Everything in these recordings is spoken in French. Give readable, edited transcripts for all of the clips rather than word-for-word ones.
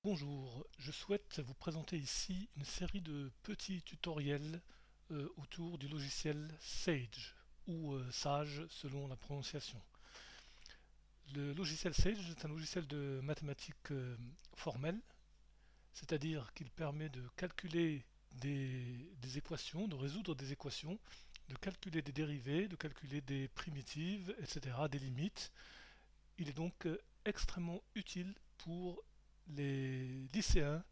Bonjour, je souhaite vous présenter ici une série de petits tutoriels autour du logiciel Sage ou Sage selon la prononciation. Le logiciel Sage est un logiciel de mathématiques formelles, c'est-à-dire qu'il permet de calculer des équations, de résoudre des équations, de calculer des dérivées, de calculer des primitives, etc., des limites. Il est donc extrêmement utile pour les lycéens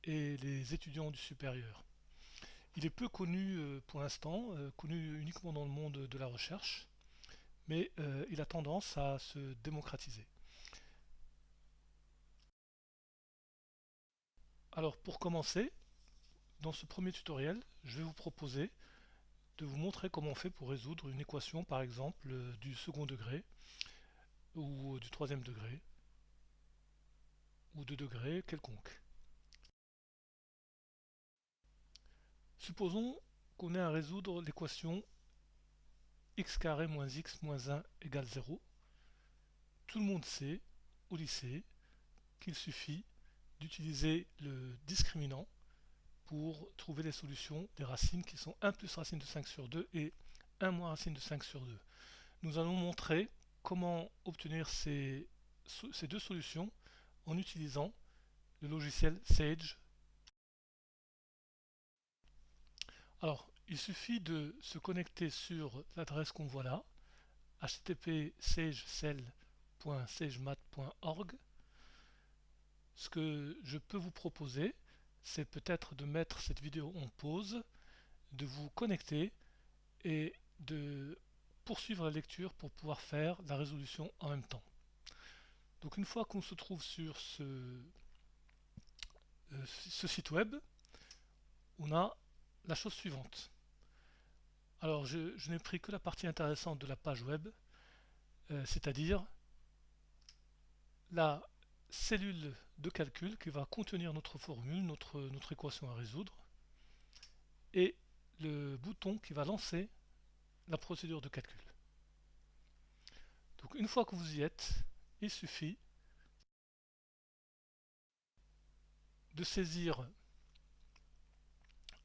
et les étudiants du supérieur. Il est peu connu pour l'instant, connu uniquement dans le monde de la recherche, mais il a tendance à se démocratiser. Alors pour commencer, dans ce premier tutoriel, je vais vous proposer de vous montrer comment on fait pour résoudre une équation par exemple du second degré ou du troisième degré ou de degré quelconque. Supposons qu'on ait à résoudre l'équation x carré moins x moins 1 égale 0. Tout le monde sait au lycée qu'il suffit d'utiliser le discriminant pour trouver les solutions des racines qui sont 1 plus racine de 5 sur 2 et 1 moins racine de 5 sur 2. Nous allons montrer comment obtenir ces deux solutions en utilisant le logiciel Sage. Alors, il suffit de se connecter sur l'adresse qu'on voit là, http://sagecell.sagemath.org. Ce que je peux vous proposer, c'est peut-être de mettre cette vidéo en pause, de vous connecter et de poursuivre la lecture pour pouvoir faire la résolution en même temps. Donc une fois qu'on se trouve sur ce site web, on a la chose suivante. Alors je n'ai pris que la partie intéressante de la page web, c'est-à-dire la cellule de calcul qui va contenir notre formule, notre équation à résoudre, et le bouton qui va lancer la procédure de calcul. Donc une fois que vous y êtes, il suffit de saisir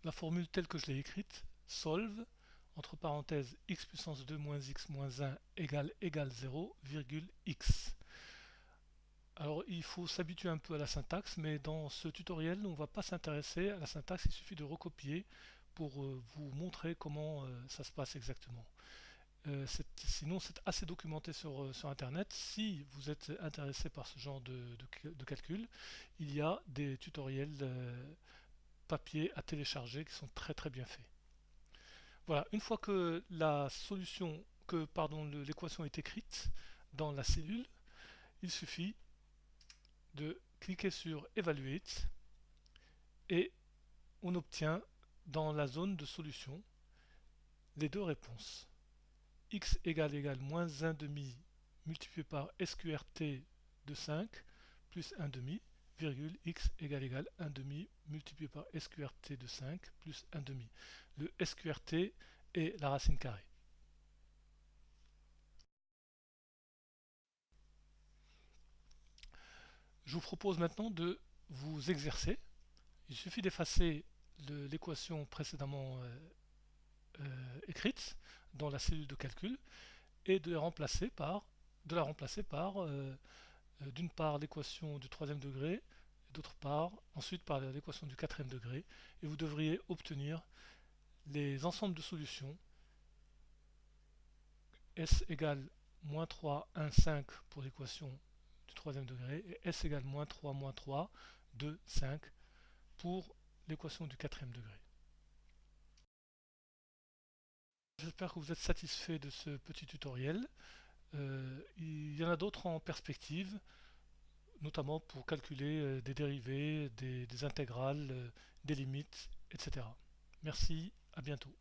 la formule telle que je l'ai écrite, solve, entre parenthèses x puissance 2 moins x moins 1 égale 0, virgule x. Alors il faut s'habituer un peu à la syntaxe, mais dans ce tutoriel, on ne va pas s'intéresser à la syntaxe, il suffit de recopier pour vous montrer comment ça se passe exactement. Sinon, c'est assez documenté sur Internet. Si vous êtes intéressé par ce genre de calcul, il y a des tutoriels papier à télécharger qui sont très très bien faits. Voilà, une fois que l'équation est écrite dans la cellule, il suffit de cliquer sur Evaluate et on obtient dans la zone de solution les deux réponses. X égale moins 1 demi multiplié par SQRT de 5 plus 1 demi, virgule x égale 1 demi multiplié par SQRT de 5 plus 1 demi. Le SQRT est la racine carrée. Je vous propose maintenant de vous exercer. Il suffit d'effacer l'équation précédemment écrite dans la cellule de calcul et de la remplacer par d'une part l'équation du troisième degré, et d'autre part ensuite par l'équation du quatrième degré, et vous devriez obtenir les ensembles de solutions S égale moins 3, 1, 5 pour l'équation du troisième degré et S égale moins 3, moins 3, 2, 5 pour l'équation du quatrième degré. J'espère que vous êtes satisfait de ce petit tutoriel. Il y en a d'autres en perspective, notamment pour calculer des dérivées, des intégrales, des limites, etc. Merci, à bientôt.